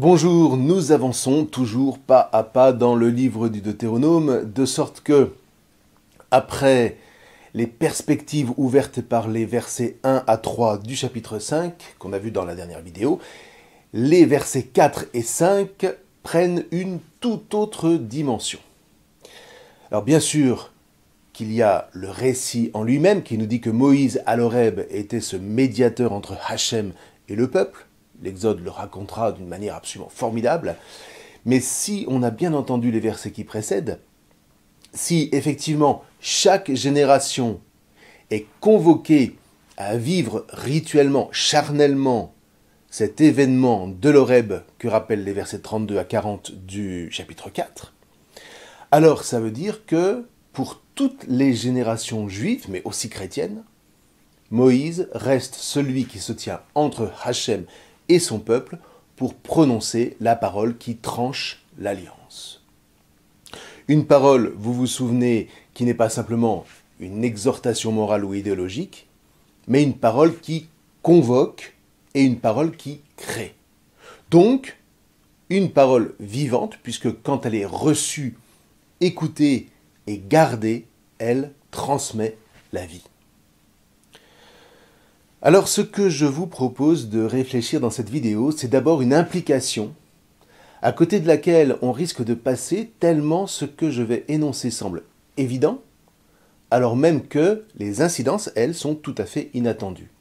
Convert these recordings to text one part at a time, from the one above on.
Bonjour, nous avançons toujours pas à pas dans le livre du Deutéronome, de sorte que, après les perspectives ouvertes par les versets 1 à 3 du chapitre 5, qu'on a vu dans la dernière vidéo, les versets 4 et 5 prennent une toute autre dimension. Alors bien sûr qu'il y a le récit en lui-même qui nous dit que Moïse à l'Horeb était ce médiateur entre Hachem et le peuple. L'Exode le racontera d'une manière absolument formidable. Mais si on a bien entendu les versets qui précèdent, si effectivement chaque génération est convoquée à vivre rituellement, charnellement, cet événement de l'Horeb que rappellent les versets 32 à 40 du chapitre 4, alors ça veut dire que pour toutes les générations juives, mais aussi chrétiennes, Moïse reste celui qui se tient entre Hachem et son peuple pour prononcer la parole qui tranche l'alliance. Une parole, vous vous souvenez, qui n'est pas simplement une exhortation morale ou idéologique, mais une parole qui convoque et une parole qui crée. Donc, une parole vivante, puisque quand elle est reçue, écoutée et gardée, elle transmet la vie. Alors ce que je vous propose de réfléchir dans cette vidéo, c'est d'abord une implication, à côté de laquelle on risque de passer tellement ce que je vais énoncer semble évident, alors même que les incidences, elles, sont tout à fait inattendues.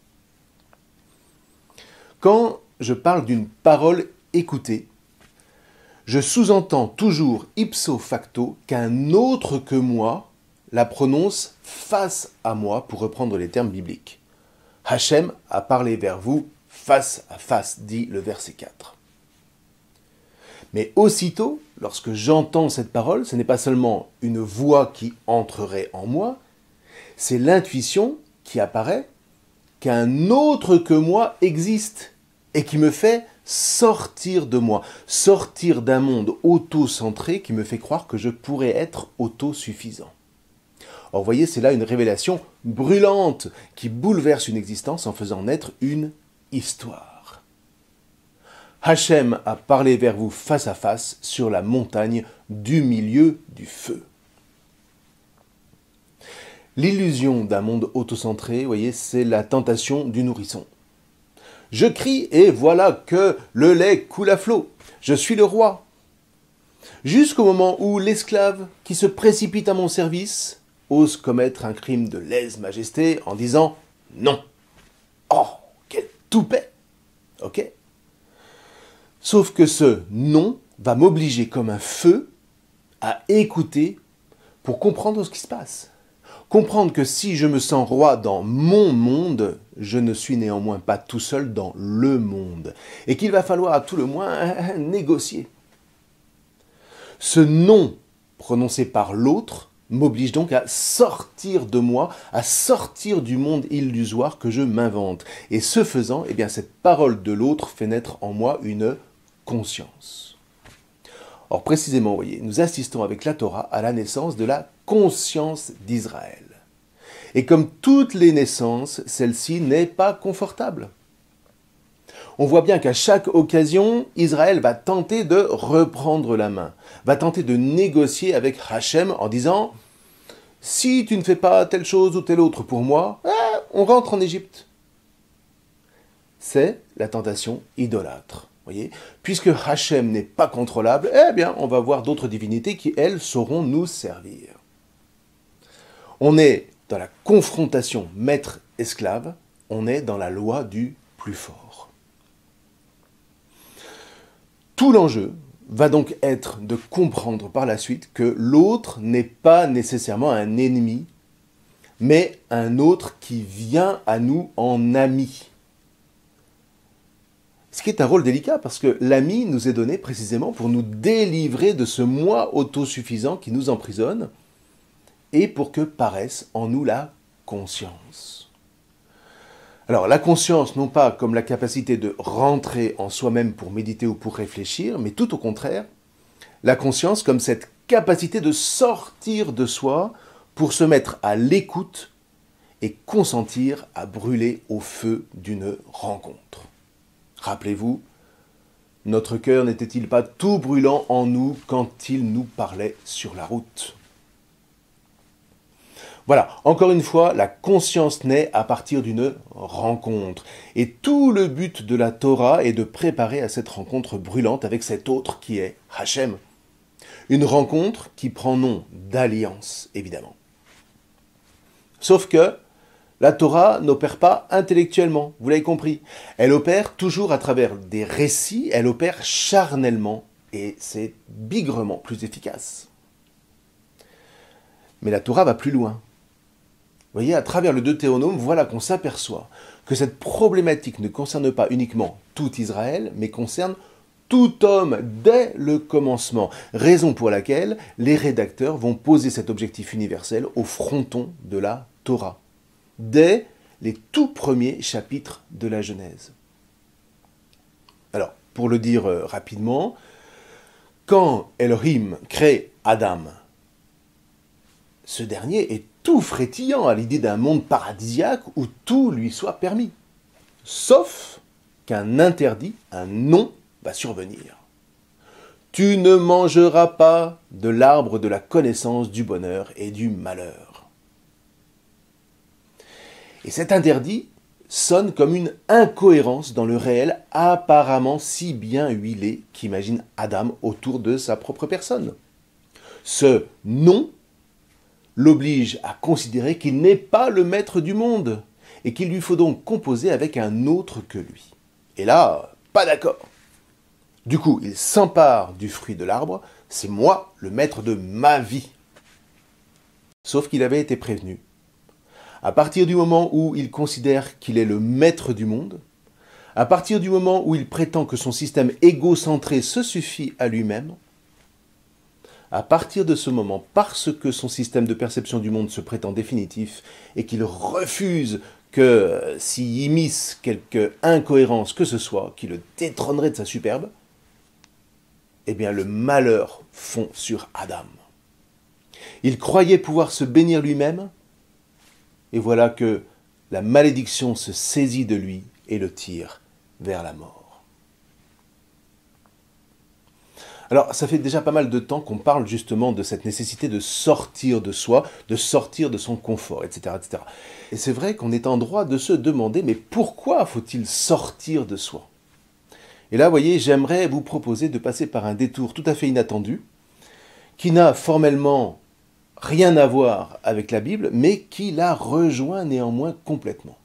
Quand je parle d'une parole écoutée, je sous-entends toujours ipso facto qu'un autre que moi la prononce face à moi, pour reprendre les termes bibliques. Hachem a parlé vers vous face à face, dit le verset 4. Mais aussitôt, lorsque j'entends cette parole, ce n'est pas seulement une voix qui entrerait en moi, c'est l'intuition qui apparaît qu'un autre que moi existe et qui me fait sortir de moi, sortir d'un monde auto-centré qui me fait croire que je pourrais être autosuffisant. Or, vous voyez, c'est là une révélation brûlante qui bouleverse une existence en faisant naître une histoire. Hachem a parlé vers vous face à face sur la montagne du milieu du feu. L'illusion d'un monde autocentré, vous voyez, c'est la tentation du nourrisson. Je crie et voilà que le lait coule à flot. Je suis le roi. Jusqu'au moment où l'esclave qui se précipite à mon service ose commettre un crime de lèse-majesté en disant non. Oh, quel toupet! Ok? Sauf que ce non va m'obliger comme un feu à écouter pour comprendre ce qui se passe. Comprendre que si je me sens roi dans mon monde, je ne suis néanmoins pas tout seul dans le monde. Et qu'il va falloir à tout le moins négocier. Ce non prononcé par l'autre m'oblige donc à sortir de moi, à sortir du monde illusoire que je m'invente. Et ce faisant, eh bien, cette parole de l'autre fait naître en moi une conscience. Or, précisément, vous voyez, nous assistons avec la Torah à la naissance de la conscience d'Israël. Et comme toutes les naissances, celle-ci n'est pas confortable. On voit bien qu'à chaque occasion, Israël va tenter de reprendre la main, va tenter de négocier avec Hachem en disant « Si tu ne fais pas telle chose ou telle autre pour moi, on rentre en Égypte. » C'est la tentation idolâtre. Voyez, puisque Hachem n'est pas contrôlable, eh bien, on va voir d'autres divinités qui, elles, sauront nous servir. On est dans la confrontation maître-esclave, on est dans la loi du plus fort. Tout l'enjeu va donc être de comprendre par la suite que l'autre n'est pas nécessairement un ennemi, mais un autre qui vient à nous en ami. Ce qui est un rôle délicat parce que l'ami nous est donné précisément pour nous délivrer de ce moi autosuffisant qui nous emprisonne et pour que paraisse en nous la conscience. Alors, la conscience, non pas comme la capacité de rentrer en soi-même pour méditer ou pour réfléchir, mais tout au contraire, la conscience comme cette capacité de sortir de soi pour se mettre à l'écoute et consentir à brûler au feu d'une rencontre. Rappelez-vous, Notre cœur n'était-il pas tout brûlant en nous quand il nous parlait sur la route? Voilà, encore une fois, la conscience naît à partir d'une rencontre. Et tout le but de la Torah est de préparer à cette rencontre brûlante avec cet autre qui est Hachem. Une rencontre qui prend nom d'alliance, évidemment. Sauf que la Torah n'opère pas intellectuellement, vous l'avez compris. Elle opère toujours à travers des récits, elle opère charnellement, et c'est bigrement plus efficace. Mais la Torah va plus loin. Vous voyez, à travers le Deutéronome, voilà qu'on s'aperçoit que cette problématique ne concerne pas uniquement tout Israël, mais concerne tout homme dès le commencement. Raison pour laquelle les rédacteurs vont poser cet objectif universel au fronton de la Torah, dès les tout premiers chapitres de la Genèse. Alors, pour le dire rapidement, quand Elohim crée Adam, ce dernier est tout frétillant à l'idée d'un monde paradisiaque où tout lui soit permis. Sauf qu'un interdit, un non, va survenir. Tu ne mangeras pas de l'arbre de la connaissance du bonheur et du malheur. Et cet interdit sonne comme une incohérence dans le réel apparemment si bien huilé qu'imagine Adam autour de sa propre personne. Ce non l'oblige à considérer qu'il n'est pas le maître du monde et qu'il lui faut donc composer avec un autre que lui. Et là, pas d'accord. Du coup, il s'empare du fruit de l'arbre, c'est moi le maître de ma vie. Sauf qu'il avait été prévenu. À partir du moment où il considère qu'il est le maître du monde, à partir du moment où il prétend que son système égocentré se suffit à lui-même, à partir de ce moment, parce que son système de perception du monde se prétend définitif et qu'il refuse que s'il immisce quelque incohérence que ce soit, qui le détrônerait de sa superbe, eh bien le malheur fond sur Adam. Il croyait pouvoir se bénir lui-même, et voilà que la malédiction se saisit de lui et le tire vers la mort. Alors, ça fait déjà pas mal de temps qu'on parle justement de cette nécessité de sortir de soi, de sortir de son confort, etc. etc. Et c'est vrai qu'on est en droit de se demander, mais pourquoi faut-il sortir de soi? Et là, vous voyez, j'aimerais vous proposer de passer par un détour tout à fait inattendu, qui n'a formellement rien à voir avec la Bible, mais qui la rejoint néanmoins complètement.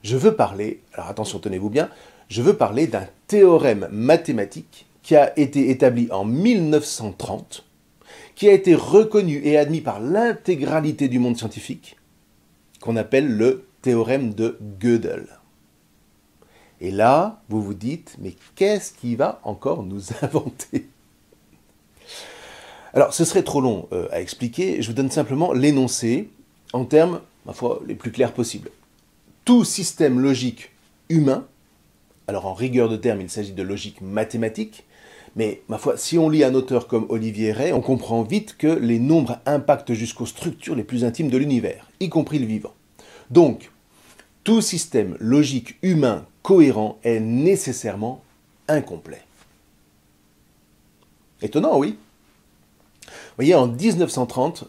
Je veux parler, alors attention, tenez-vous bien, je veux parler d'un théorème mathématique qui a été établi en 1930, qui a été reconnu et admis par l'intégralité du monde scientifique, qu'on appelle le théorème de Gödel. Et là, vous vous dites, mais qu'est-ce qui va encore nous inventer? Alors, ce serait trop long à expliquer, je vous donne simplement l'énoncé en termes, ma foi, les plus clairs possibles. Tout système logique humain, alors en rigueur de terme, il s'agit de logique mathématique, mais ma foi, si on lit un auteur comme Olivier Rey, on comprend vite que les nombres impactent jusqu'aux structures les plus intimes de l'univers, y compris le vivant. Donc, tout système logique humain cohérent est nécessairement incomplet. Étonnant, oui. Vous voyez, en 1930,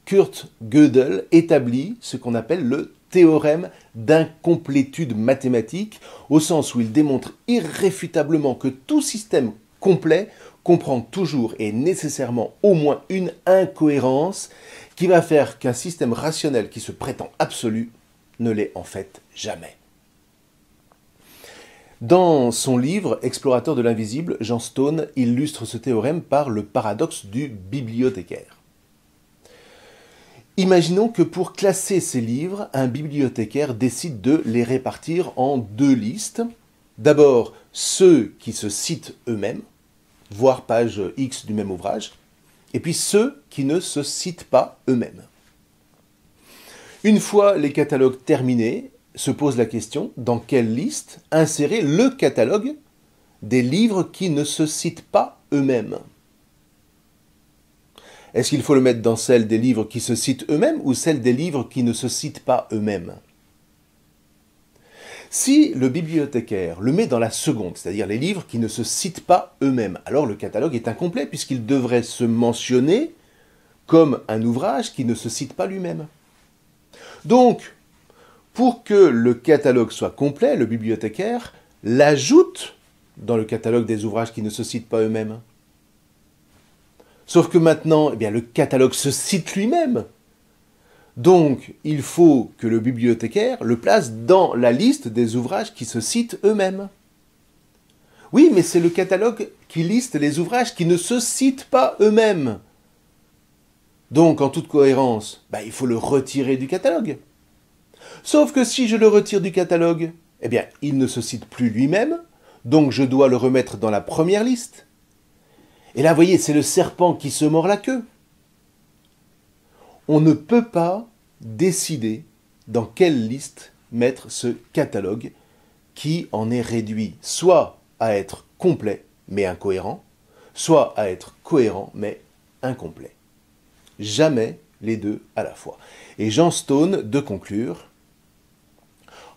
Kurt Gödel établit ce qu'on appelle le théorème d'incomplétude mathématique, au sens où il démontre irréfutablement que tout système complet comprend toujours et nécessairement au moins une incohérence qui va faire qu'un système rationnel qui se prétend absolu ne l'est en fait jamais. Dans son livre « Explorateur de l'invisible », Jean Stone illustre ce théorème par le paradoxe du bibliothécaire. Imaginons que pour classer ses livres, un bibliothécaire décide de les répartir en deux listes. D'abord, ceux qui se citent eux-mêmes, voire page X du même ouvrage, et puis ceux qui ne se citent pas eux-mêmes. Une fois les catalogues terminés, se pose la question dans quelle liste insérer le catalogue des livres qui ne se citent pas eux-mêmes. Est-ce qu'il faut le mettre dans celle des livres qui se citent eux-mêmes ou celle des livres qui ne se citent pas eux-mêmes? Si le bibliothécaire le met dans la seconde, c'est-à-dire les livres qui ne se citent pas eux-mêmes, alors le catalogue est incomplet puisqu'il devrait se mentionner comme un ouvrage qui ne se cite pas lui-même. Donc, pour que le catalogue soit complet, le bibliothécaire l'ajoute dans le catalogue des ouvrages qui ne se citent pas eux-mêmes. Sauf que maintenant, eh bien, le catalogue se cite lui-même. Donc, il faut que le bibliothécaire le place dans la liste des ouvrages qui se citent eux-mêmes. Oui, mais c'est le catalogue qui liste les ouvrages qui ne se citent pas eux-mêmes. Donc, en toute cohérence, il faut le retirer du catalogue. Sauf que si je le retire du catalogue, eh bien, il ne se cite plus lui-même, donc je dois le remettre dans la première liste. Et là, vous voyez, c'est le serpent qui se mord la queue. On ne peut pas décider dans quelle liste mettre ce catalogue qui en est réduit soit à être complet mais incohérent, soit à être cohérent mais incomplet. Jamais les deux à la fois. Et Jean Stone de conclure: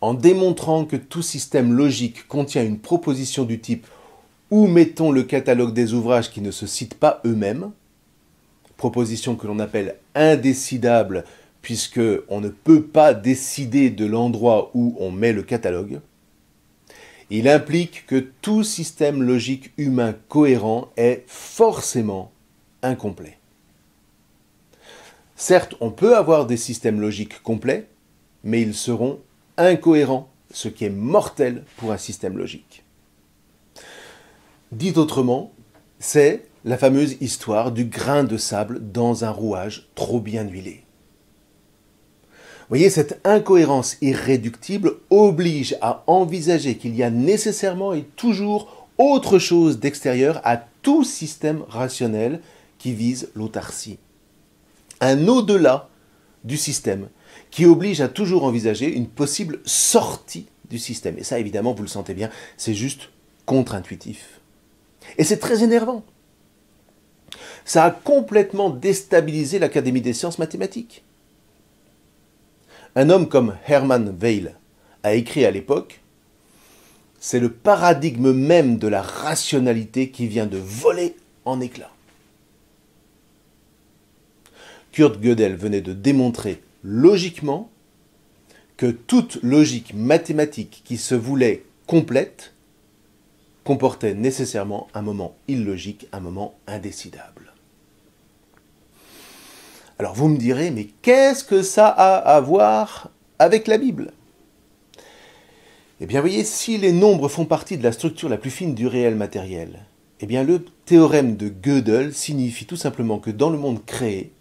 en démontrant que tout système logique contient une proposition du type « où mettons le catalogue des ouvrages qui ne se citent pas eux-mêmes », proposition que l'on appelle indécidable puisqu'on ne peut pas décider de l'endroit où on met le catalogue, il implique que tout système logique humain cohérent est forcément incomplet. Certes, on peut avoir des systèmes logiques complets, mais ils seront incohérents, ce qui est mortel pour un système logique. Dit autrement, c'est la fameuse histoire du grain de sable dans un rouage trop bien huilé. Vous voyez, cette incohérence irréductible oblige à envisager qu'il y a nécessairement et toujours autre chose d'extérieur à tout système rationnel qui vise l'autarcie. Un au-delà du système qui oblige à toujours envisager une possible sortie du système. Et ça, évidemment, vous le sentez bien, c'est juste contre-intuitif. Et c'est très énervant. Ça a complètement déstabilisé l'Académie des sciences mathématiques. Un homme comme Hermann Weyl a écrit à l'époque « C'est le paradigme même de la rationalité qui vient de voler en éclats ». Kurt Gödel venait de démontrer logiquement que toute logique mathématique qui se voulait complète comportait nécessairement un moment illogique, un moment indécidable. Alors vous me direz, mais qu'est-ce que ça a à voir avec la Bible? Eh bien, voyez, si les nombres font partie de la structure la plus fine du réel matériel, eh bien le théorème de Gödel signifie tout simplement que dans le monde créé,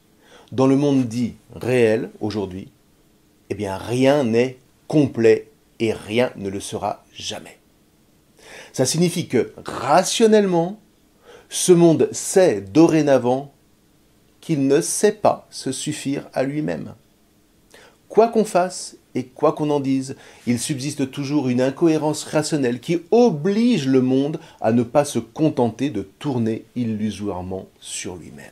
dans le monde dit réel aujourd'hui, eh bien rien n'est complet et rien ne le sera jamais. Ça signifie que rationnellement, ce monde sait dorénavant qu'il ne sait pas se suffire à lui-même. Quoi qu'on fasse et quoi qu'on en dise, il subsiste toujours une incohérence rationnelle qui oblige le monde à ne pas se contenter de tourner illusoirement sur lui-même.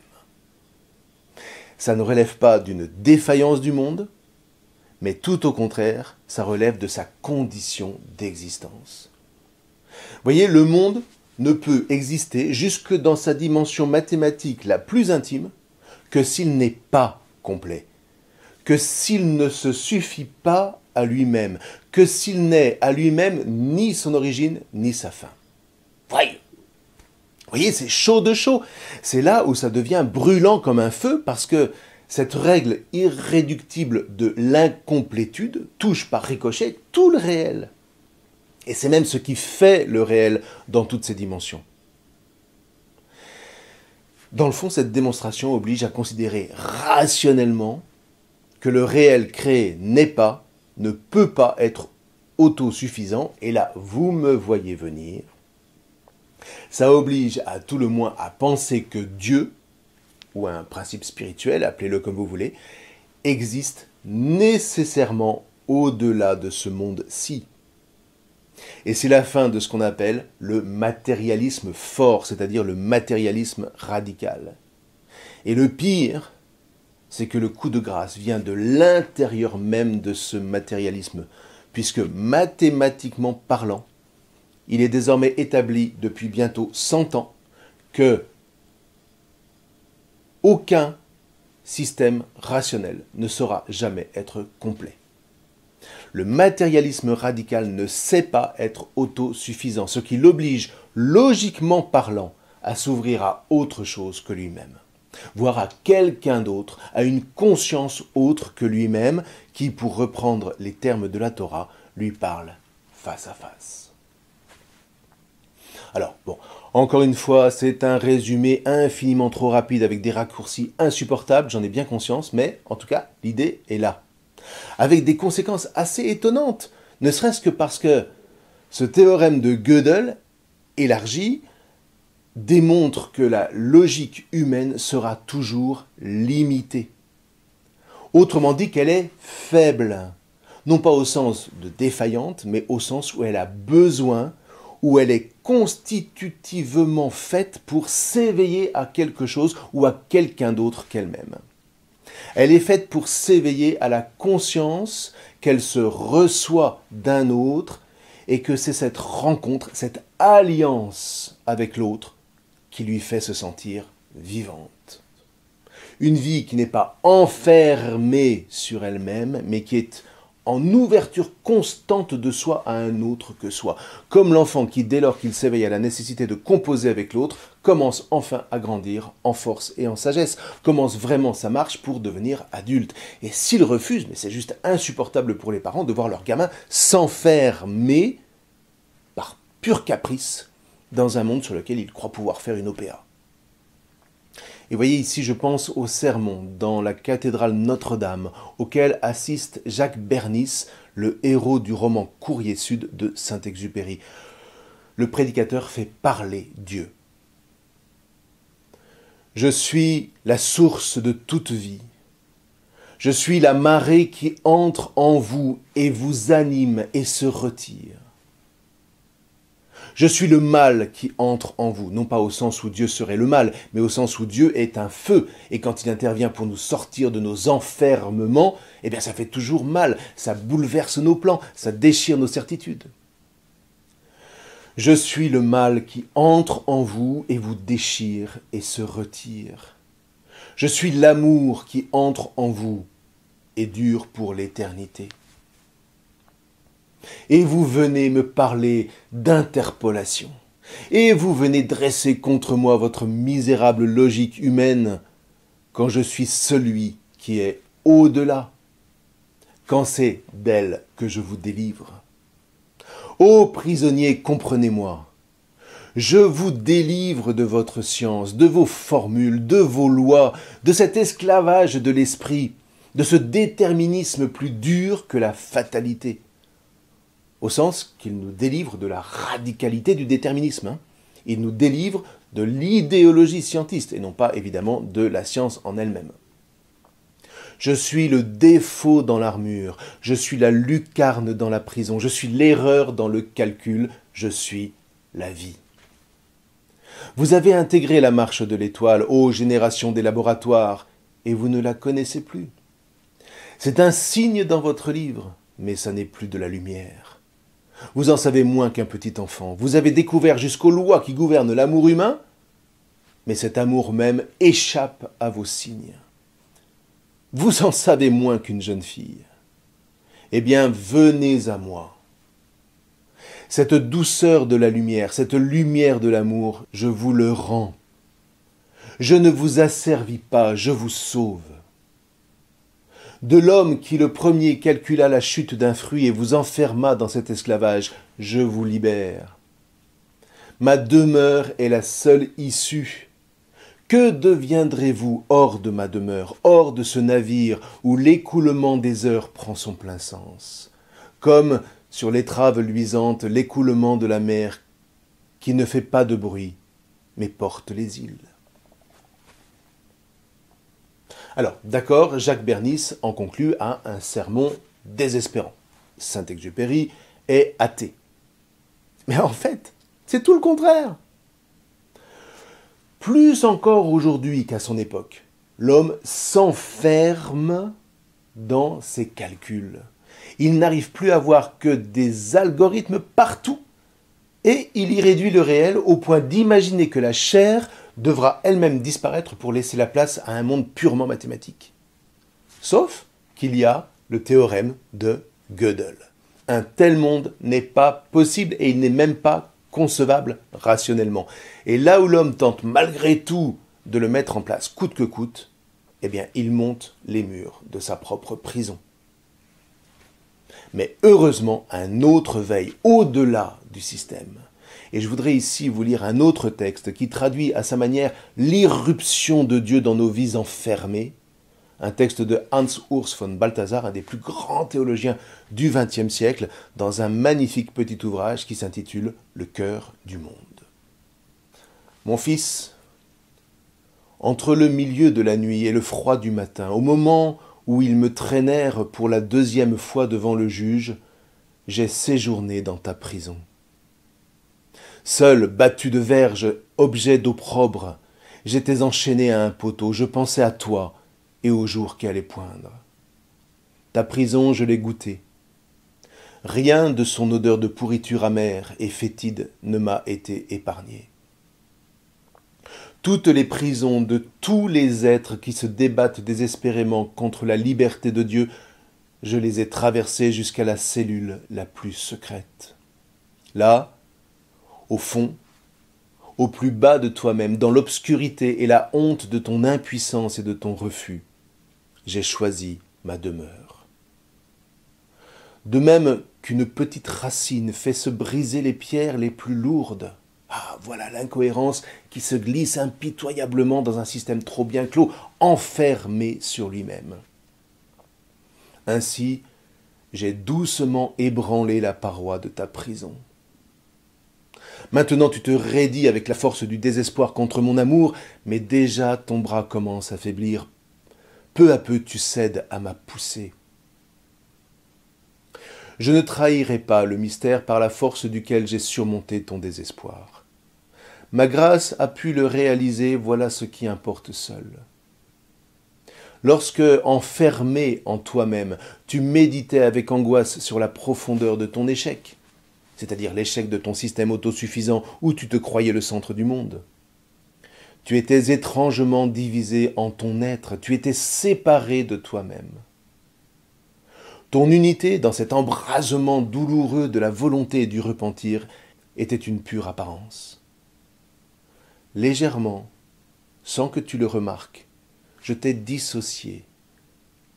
Ça ne relève pas d'une défaillance du monde, mais tout au contraire, ça relève de sa condition d'existence. Vous voyez, le monde ne peut exister jusque dans sa dimension mathématique la plus intime que s'il n'est pas complet, que s'il ne se suffit pas à lui-même, que s'il n'est à lui-même ni son origine ni sa fin. Voyez, c'est chaud de chaud. C'est là où ça devient brûlant comme un feu parce que cette règle irréductible de l'incomplétude touche par ricochet tout le réel. Et c'est même ce qui fait le réel dans toutes ses dimensions. Dans le fond, cette démonstration oblige à considérer rationnellement que le réel créé n'est pas, ne peut pas être autosuffisant. Et là, vous me voyez venir. Ça oblige à tout le moins à penser que Dieu, ou un principe spirituel, appelez-le comme vous voulez, existe nécessairement au-delà de ce monde-ci. Et c'est la fin de ce qu'on appelle le matérialisme fort, c'est-à-dire le matérialisme radical. Et le pire, c'est que le coup de grâce vient de l'intérieur même de ce matérialisme, puisque mathématiquement parlant, il est désormais établi depuis bientôt 100 ans que aucun système rationnel ne saura jamais être complet. Le matérialisme radical ne sait pas être autosuffisant, ce qui l'oblige, logiquement parlant, à s'ouvrir à autre chose que lui-même, voire à quelqu'un d'autre, à une conscience autre que lui-même, qui, pour reprendre les termes de la Torah, lui parle face à face. Alors, bon, encore une fois, c'est un résumé infiniment trop rapide avec des raccourcis insupportables, j'en ai bien conscience, mais en tout cas, l'idée est là. Avec des conséquences assez étonnantes, ne serait-ce que parce que ce théorème de Gödel, élargi, démontre que la logique humaine sera toujours limitée. Autrement dit qu'elle est faible, non pas au sens de défaillante, mais au sens où elle a besoin, où elle est constitutivement faite pour s'éveiller à quelque chose ou à quelqu'un d'autre qu'elle-même. Elle est faite pour s'éveiller à la conscience qu'elle se reçoit d'un autre et que c'est cette rencontre, cette alliance avec l'autre qui lui fait se sentir vivante. Une vie qui n'est pas enfermée sur elle-même, mais qui est en ouverture constante de soi à un autre que soi. Comme l'enfant qui, dès lors qu'il s'éveille à la nécessité de composer avec l'autre, commence enfin à grandir en force et en sagesse, commence vraiment sa marche pour devenir adulte. Et s'il refuse, mais c'est juste insupportable pour les parents de voir leur gamin s'enfermer par pur caprice dans un monde sur lequel il croit pouvoir faire une OPA. Et voyez ici, je pense au sermon dans la cathédrale Notre-Dame, auquel assiste Jacques Bernis, le héros du roman Courrier Sud de Saint-Exupéry. Le prédicateur fait parler Dieu. Je suis la source de toute vie. Je suis la marée qui entre en vous et vous anime et se retire. Je suis le mal qui entre en vous, non pas au sens où Dieu serait le mal, mais au sens où Dieu est un feu, et quand il intervient pour nous sortir de nos enfermements, eh bien ça fait toujours mal, ça bouleverse nos plans, ça déchire nos certitudes. Je suis le mal qui entre en vous et vous déchire et se retire. Je suis l'amour qui entre en vous et dure pour l'éternité. Et vous venez me parler d'interpolation. Et vous venez dresser contre moi votre misérable logique humaine quand je suis celui qui est au-delà, quand c'est d'elle que je vous délivre. Ô prisonniers, comprenez-moi. Je vous délivre de votre science, de vos formules, de vos lois, de cet esclavage de l'esprit, de ce déterminisme plus dur que la fatalité. Au sens qu'il nous délivre de la radicalité du déterminisme. Il nous délivre de l'idéologie scientiste, et non pas évidemment de la science en elle-même. Je suis le défaut dans l'armure, je suis la lucarne dans la prison, je suis l'erreur dans le calcul, je suis la vie. Vous avez intégré la marche de l'étoile, ô génération des laboratoires, et vous ne la connaissez plus. C'est un signe dans votre livre, mais ça n'est plus de la lumière. Vous en savez moins qu'un petit enfant. Vous avez découvert jusqu'aux lois qui gouvernent l'amour humain, mais cet amour même échappe à vos signes. Vous en savez moins qu'une jeune fille. Eh bien, venez à moi. Cette douceur de la lumière, cette lumière de l'amour, je vous le rends. Je ne vous asservis pas, je vous sauve. De l'homme qui le premier calcula la chute d'un fruit et vous enferma dans cet esclavage, je vous libère. Ma demeure est la seule issue. Que deviendrez-vous hors de ma demeure, hors de ce navire où l'écoulement des heures prend son plein sens, comme sur l'étrave luisante l'écoulement de la mer qui ne fait pas de bruit, mais porte les îles. Alors, d'accord, Jacques Bernis en conclut à un sermon désespérant. Saint-Exupéry est athée. Mais en fait, c'est tout le contraire. Plus encore aujourd'hui qu'à son époque, l'homme s'enferme dans ses calculs. Il n'arrive plus à voir que des algorithmes partout. Et il y réduit le réel au point d'imaginer que la chair devra elle-même disparaître pour laisser la place à un monde purement mathématique. Sauf qu'il y a le théorème de Gödel. Un tel monde n'est pas possible et il n'est même pas concevable rationnellement. Et là où l'homme tente malgré tout de le mettre en place coûte que coûte, eh bien il monte les murs de sa propre prison. Mais heureusement, un autre veille au-delà du système. Et je voudrais ici vous lire un autre texte qui traduit à sa manière l'irruption de Dieu dans nos vies enfermées. Un texte de Hans Urs von Balthasar, un des plus grands théologiens du XXe siècle, dans un magnifique petit ouvrage qui s'intitule « Le cœur du monde ». Mon fils, entre le milieu de la nuit et le froid du matin, au moment où ils me traînèrent pour la deuxième fois devant le juge, j'ai séjourné dans ta prison. Seul, battu de verge, objet d'opprobre, j'étais enchaîné à un poteau, je pensais à toi et au jour qui allait poindre. Ta prison, je l'ai goûtée. Rien de son odeur de pourriture amère et fétide ne m'a été épargné. Toutes les prisons de tous les êtres qui se débattent désespérément contre la liberté de Dieu, je les ai traversées jusqu'à la cellule la plus secrète. Là, au fond, au plus bas de toi-même, dans l'obscurité et la honte de ton impuissance et de ton refus, j'ai choisi ma demeure. De même qu'une petite racine fait se briser les pierres les plus lourdes, ah, voilà l'incohérence qui se glisse impitoyablement dans un système trop bien clos, enfermé sur lui-même. Ainsi, j'ai doucement ébranlé la paroi de ta prison. Maintenant tu te raidis avec la force du désespoir contre mon amour, mais déjà ton bras commence à faiblir. Peu à peu tu cèdes à ma poussée. Je ne trahirai pas le mystère par la force duquel j'ai surmonté ton désespoir. Ma grâce a pu le réaliser, voilà ce qui importe seul. Lorsque, enfermé en toi-même, tu méditais avec angoisse sur la profondeur de ton échec, c'est-à-dire l'échec de ton système autosuffisant où tu te croyais le centre du monde. Tu étais étrangement divisé en ton être, tu étais séparé de toi-même. Ton unité, dans cet embrasement douloureux de la volonté et du repentir, était une pure apparence. Légèrement, sans que tu le remarques, je t'ai dissocié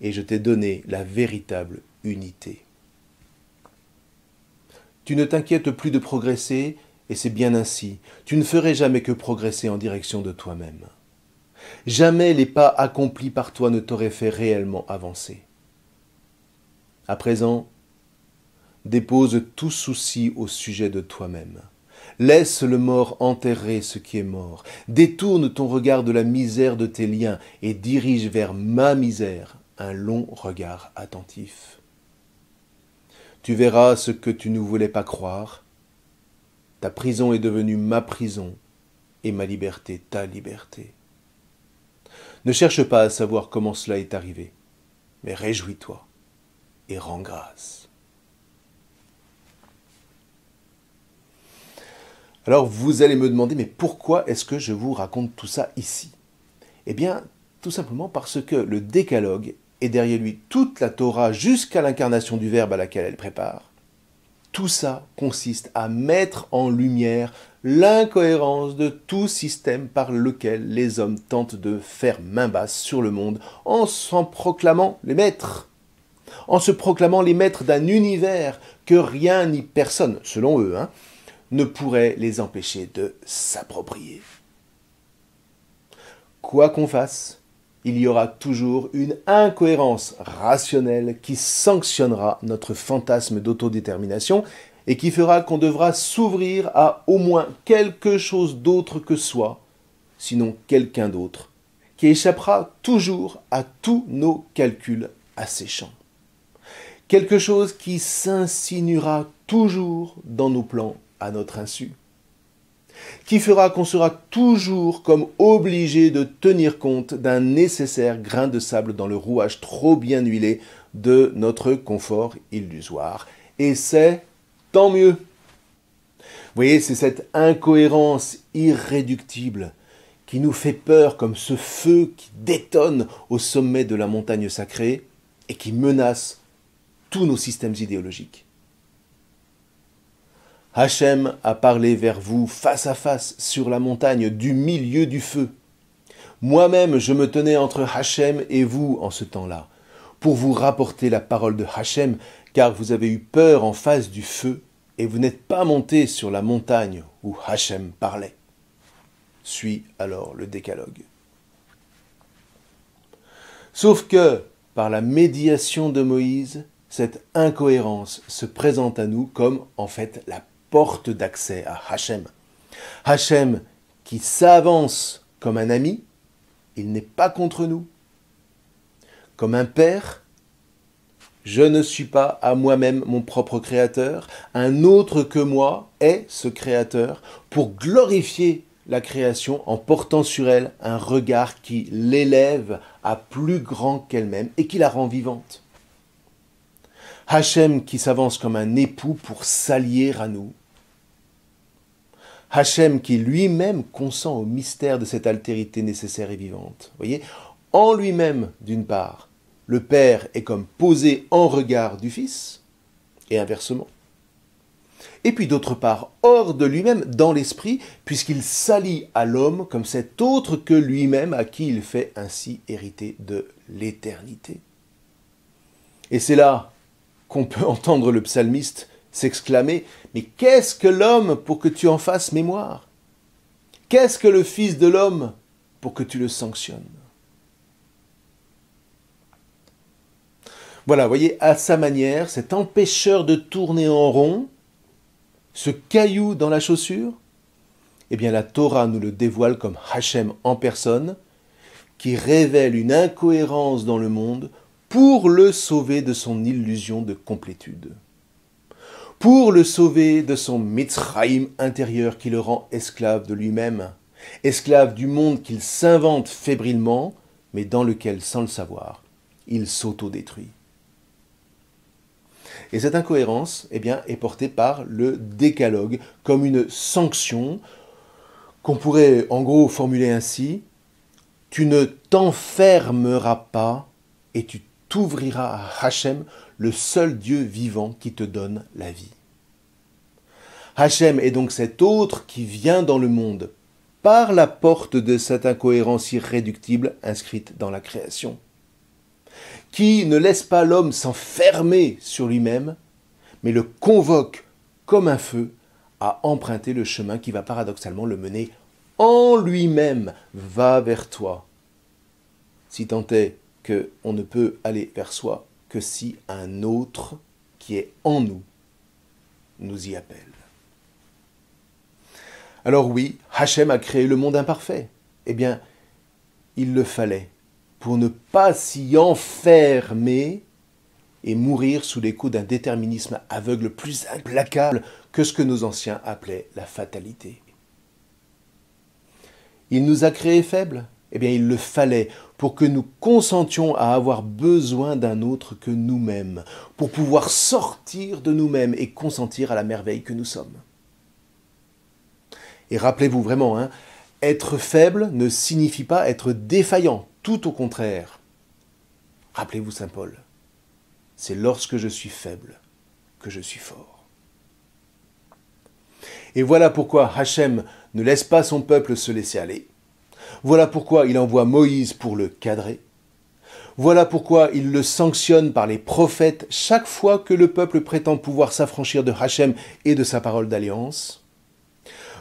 et je t'ai donné la véritable unité. Tu ne t'inquiètes plus de progresser, et c'est bien ainsi. Tu ne ferais jamais que progresser en direction de toi-même. Jamais les pas accomplis par toi ne t'auraient fait réellement avancer. À présent, dépose tout souci au sujet de toi-même. Laisse le mort enterrer ce qui est mort. Détourne ton regard de la misère de tes liens et dirige vers ma misère un long regard attentif. Tu verras ce que tu ne voulais pas croire. Ta prison est devenue ma prison et ma liberté ta liberté. Ne cherche pas à savoir comment cela est arrivé, mais réjouis-toi et rends grâce. Alors vous allez me demander, mais pourquoi est-ce que je vous raconte tout ça ici? Eh bien, tout simplement parce que le décalogue et derrière lui toute la Torah jusqu'à l'incarnation du Verbe à laquelle elle prépare, tout ça consiste à mettre en lumière l'incohérence de tout système par lequel les hommes tentent de faire main basse sur le monde en s'en proclamant les maîtres, en se proclamant les maîtres d'un univers que rien ni personne, selon eux, ne pourrait les empêcher de s'approprier. Quoi qu'on fasse, il y aura toujours une incohérence rationnelle qui sanctionnera notre fantasme d'autodétermination et qui fera qu'on devra s'ouvrir à au moins quelque chose d'autre que soi, sinon quelqu'un d'autre, qui échappera toujours à tous nos calculs asséchants. Quelque chose qui s'insinuera toujours dans nos plans à notre insu, qui fera qu'on sera toujours comme obligé de tenir compte d'un nécessaire grain de sable dans le rouage trop bien huilé de notre confort illusoire. Et c'est tant mieux. Vous voyez, c'est cette incohérence irréductible qui nous fait peur comme ce feu qui détonne au sommet de la montagne sacrée et qui menace tous nos systèmes idéologiques. Hachem a parlé vers vous face à face sur la montagne du milieu du feu. Moi-même, je me tenais entre Hachem et vous en ce temps-là, pour vous rapporter la parole de Hachem, car vous avez eu peur en face du feu, et vous n'êtes pas monté sur la montagne où Hachem parlait. Suit alors le décalogue. Sauf que, par la médiation de Moïse, cette incohérence se présente à nous comme, en fait, la porte d'accès à Hachem. Hachem qui s'avance comme un ami, il n'est pas contre nous. Comme un père, je ne suis pas à moi-même mon propre créateur, un autre que moi est ce créateur pour glorifier la création en portant sur elle un regard qui l'élève à plus grand qu'elle-même et qui la rend vivante. Hachem qui s'avance comme un époux pour s'allier à nous. Hachem qui lui-même consent au mystère de cette altérité nécessaire et vivante. Vous voyez, en lui-même, d'une part, le Père est comme posé en regard du Fils, et inversement. Et puis d'autre part, hors de lui-même, dans l'esprit, puisqu'il s'allie à l'homme comme cet autre que lui-même, à qui il fait ainsi hériter de l'éternité. Et c'est là qu'on peut entendre le psalmiste s'exclamer « Mais qu'est-ce que l'homme pour que tu en fasses mémoire? Qu'est-ce que le Fils de l'homme pour que tu le sanctionnes ?» Voilà, vous voyez, à sa manière, cet empêcheur de tourner en rond, ce caillou dans la chaussure, eh bien la Torah nous le dévoile comme Hachem en personne, qui révèle une incohérence dans le monde pour le sauver de son illusion de complétude. Pour le sauver de son Mitzraïm intérieur qui le rend esclave de lui-même, esclave du monde qu'il s'invente fébrilement, mais dans lequel, sans le savoir, il s'auto-détruit. Et cette incohérence, eh bien, est portée par le décalogue comme une sanction qu'on pourrait en gros formuler ainsi: tu ne t'enfermeras pas et tu t'ouvriras à Hachem, le seul Dieu vivant qui te donne la vie. Hachem est donc cet autre qui vient dans le monde par la porte de cette incohérence irréductible inscrite dans la création, qui ne laisse pas l'homme s'enfermer sur lui-même, mais le convoque comme un feu à emprunter le chemin qui va paradoxalement le mener en lui-même. Va vers toi. Si tant est qu'on ne peut aller vers soi que si un autre qui est en nous nous y appelle. Alors oui, Hachem a créé le monde imparfait. Eh bien, il le fallait pour ne pas s'y enfermer et mourir sous les coups d'un déterminisme aveugle plus implacable que ce que nos anciens appelaient la fatalité. Il nous a créés faibles. Eh bien, il le fallait pour que nous consentions à avoir besoin d'un autre que nous-mêmes, pour pouvoir sortir de nous-mêmes et consentir à la merveille que nous sommes. Et rappelez-vous vraiment, être faible ne signifie pas être défaillant, tout au contraire. Rappelez-vous Saint Paul, c'est lorsque je suis faible que je suis fort. Et voilà pourquoi Hachem ne laisse pas son peuple se laisser aller. Voilà pourquoi il envoie Moïse pour le cadrer. Voilà pourquoi il le sanctionne par les prophètes chaque fois que le peuple prétend pouvoir s'affranchir de Hachem et de sa parole d'alliance.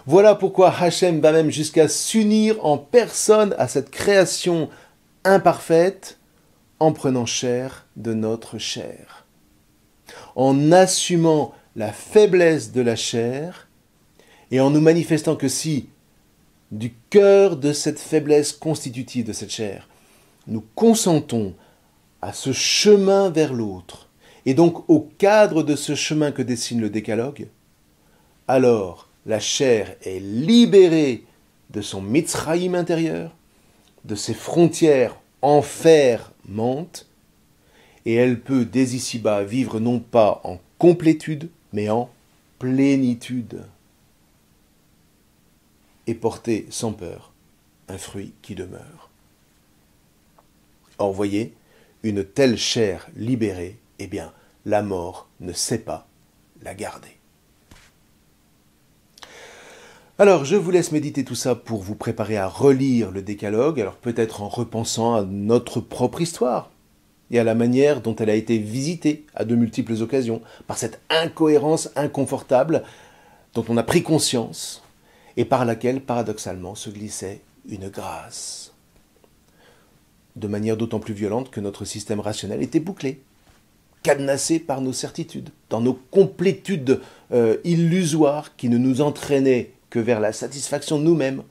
Voilà pourquoi Hachem va même jusqu'à s'unir en personne à cette création imparfaite en prenant chair de notre chair, en assumant la faiblesse de la chair et en nous manifestant que si, du cœur de cette faiblesse constitutive de cette chair, nous consentons à ce chemin vers l'autre, et donc au cadre de ce chemin que dessine le décalogue, alors la chair est libérée de son Mitzraïm intérieur, de ses frontières enfermantes, et elle peut dès ici-bas vivre non pas en complétude, mais en plénitude, et porter sans peur un fruit qui demeure. Or, voyez, une telle chair libérée, eh bien, la mort ne sait pas la garder. Alors, je vous laisse méditer tout ça pour vous préparer à relire le Décalogue, alors peut-être en repensant à notre propre histoire et à la manière dont elle a été visitée à de multiples occasions, par cette incohérence inconfortable dont on a pris conscience et par laquelle, paradoxalement, se glissait une grâce, de manière d'autant plus violente que notre système rationnel était bouclé, cadenassé par nos certitudes, dans nos complétudes illusoires qui ne nous entraînaient que vers la satisfaction de nous-mêmes,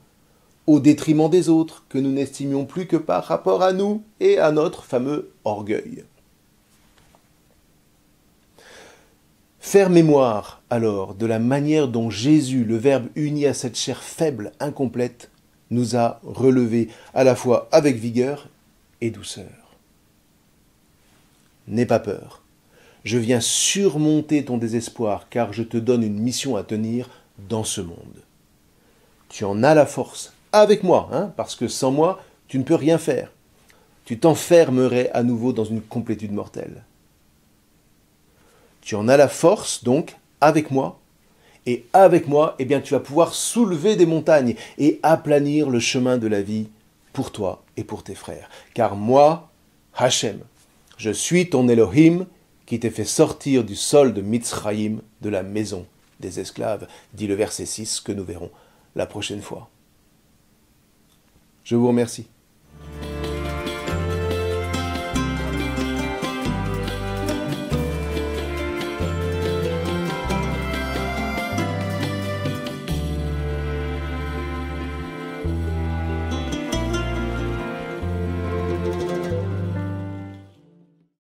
au détriment des autres, que nous n'estimions plus que par rapport à nous et à notre fameux orgueil. Faire mémoire, alors, de la manière dont Jésus, le Verbe uni à cette chair faible, incomplète, nous a relevés à la fois avec vigueur et douceur. N'aie pas peur. Je viens surmonter ton désespoir, car je te donne une mission à tenir dans ce monde. Tu en as la force avec moi, parce que sans moi, tu ne peux rien faire. Tu t'enfermerais à nouveau dans une complétude mortelle. Tu en as la force, donc, avec moi, et avec moi, eh bien, tu vas pouvoir soulever des montagnes et aplanir le chemin de la vie pour toi et pour tes frères. Car moi, Hachem, je suis ton Elohim qui t'ai fait sortir du sol de Mitzrayim, de la maison des esclaves, dit le verset 6 que nous verrons la prochaine fois. Je vous remercie.